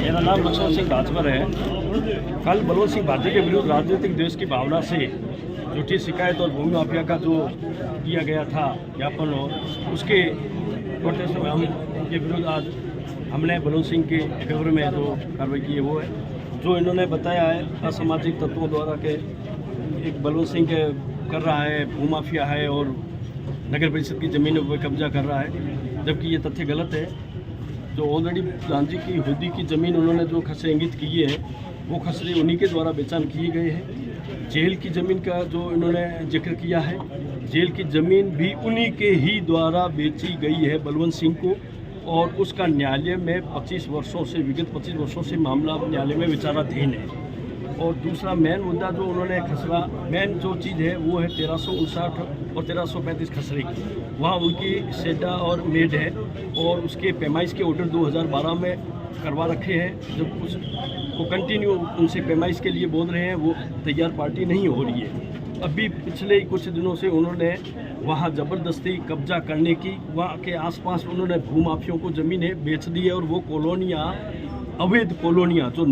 मेरा नाम लक्ष्मण सिंह राजभर है। कल बलवंत सिंह भाटी के विरुद्ध राजनीतिक द्वेष की भावना से झूठी शिकायत और भूमि माफिया का जो किया गया था ज्ञापन, और उसके प्रोटेस्ट में हम के विरुद्ध आज हमने बलवंत सिंह के फेवर में जो कार्रवाई की है वो है, जो इन्होंने बताया है असामाजिक तत्वों द्वारा के एक बलवंत सिंह के कर रहा है, भूमाफिया है और नगर परिषद की ज़मीनों पर कब्जा कर रहा है, जबकि ये तथ्य गलत है। जो ऑलरेडी गांधी की हुदी की ज़मीन उन्होंने जो खसरे इंगित किए हैं वो खसरे उन्हीं के द्वारा बेचान किए गए हैं। जेल की ज़मीन का जो इन्होंने जिक्र किया है, जेल की ज़मीन भी उन्हीं के ही द्वारा बेची गई है बलवंत सिंह को, और उसका न्यायालय में विगत 25 वर्षों से मामला न्यायालय में विचाराधीन है। और दूसरा मेन मुद्दा जो उन्होंने खसरा, मेन जो चीज़ है वो है 1359 और 1335 खसरे की। वहाँ उनकी सेडा और मेड है और उसके पैमाइश के ऑर्डर 2012 में करवा रखे हैं। जब उसको कंटिन्यू उनसे पैमाइश के लिए बोल रहे हैं, वो तैयार पार्टी नहीं हो रही है। अभी पिछले कुछ दिनों से उन्होंने वहाँ ज़बरदस्ती कब्जा करने की, वहाँ के आसपास उन्होंने भूमाफियों को ज़मीनें बेच दी है और वो कॉलोनियाँ, अवैध कॉलोनियाँ जो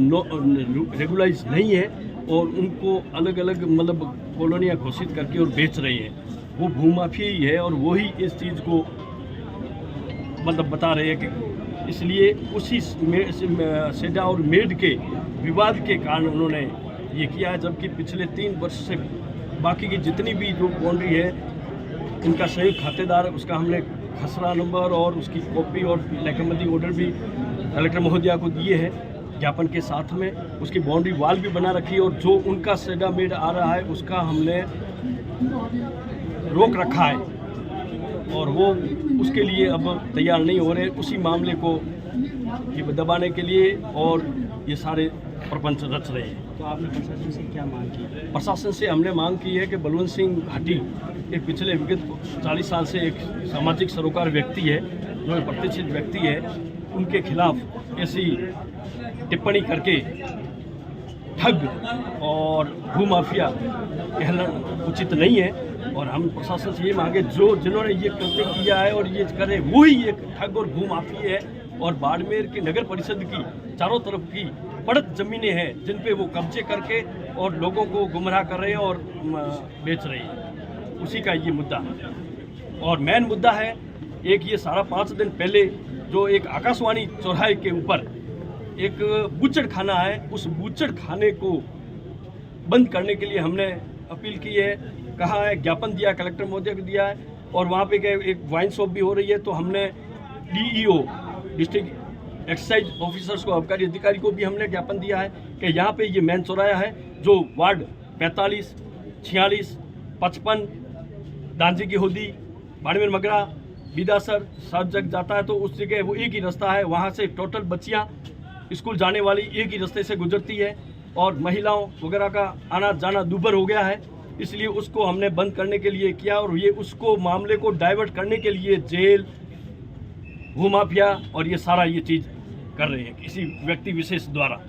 रेगुलाइज नहीं है और उनको अलग अलग मतलब कॉलोनियाँ घोषित करके और बेच रहे हैं, वो भूमाफिया ही है। और वही इस चीज़ को मतलब बता रहे हैं कि इसलिए उसी सेडा और मेड के विवाद के कारण उन्होंने ये किया है। जबकि पिछले 3 वर्ष से बाकी की जितनी भी जो बाउंड्री है उनका संयुक्त खातेदार, उसका हमने खसरा नंबर और उसकी कॉपी और लेखमंदी ऑर्डर भी कलेक्टर महोदया को दिए हैं ज्ञापन के साथ में। उसकी बाउंड्री वाल भी बना रखी है और जो उनका सेडा मेड आ रहा है उसका हमने रोक रखा है और वो उसके लिए अब तैयार नहीं हो रहे, उसी मामले को ये दबाने के लिए और ये सारे प्रपंच रच रहे हैं। तो आपने प्रशासन से क्या मांग की? प्रशासन से हमने मांग की है कि बलवंत सिंह भाटी एक पिछले विगत 40 साल से एक सामाजिक सरोकार व्यक्ति है, जो एक प्रतिष्ठित व्यक्ति है, उनके खिलाफ ऐसी टिप्पणी करके ठग और भूमाफिया कहना उचित नहीं है। और हम प्रशासन से ये मांगे जिन्होंने ये कृत्य किया है और ये करे वही एक ठग और भूमाफिया है। और बाड़मेर के नगर परिषद की चारों तरफ की पड़त ज़मीनें हैं जिन पे वो कब्जे करके और लोगों को गुमराह कर रहे हैं और बेच रहे हैं, उसी का ये मुद्दा है। और मेन मुद्दा है एक ये 5.5 दिन पहले जो एक आकाशवाणी चौराहे के ऊपर एक बूचड़ खाना है, उस बूचड़ खाने को बंद करने के लिए हमने अपील की है, कहा है, ज्ञापन दिया, कलेक्टर महोदय को दिया है। और वहाँ पे एक वाइन शॉप भी हो रही है, तो हमने DEO डिस्ट्रिक्ट एक्साइज ऑफिसर्स को, आबकारी अधिकारी को भी हमने ज्ञापन दिया है कि यहाँ पे ये मेन चौराहा है जो वार्ड 45, 46, 55 दांजी की होदी, बाड़मेर मगरा, बिदासर सब जगह जाता है, तो उस जगह वो एक ही रास्ता है, वहाँ से टोटल बच्चियाँ स्कूल जाने वाली एक ही रास्ते से गुजरती है और महिलाओं वगैरह का आना जाना दूभर हो गया है। इसलिए उसको हमने बंद करने के लिए किया और ये उसको मामले को डाइवर्ट करने के लिए जेल, भूमाफिया और ये सारा ये चीज़ कर रहे हैं किसी व्यक्ति विशेष द्वारा।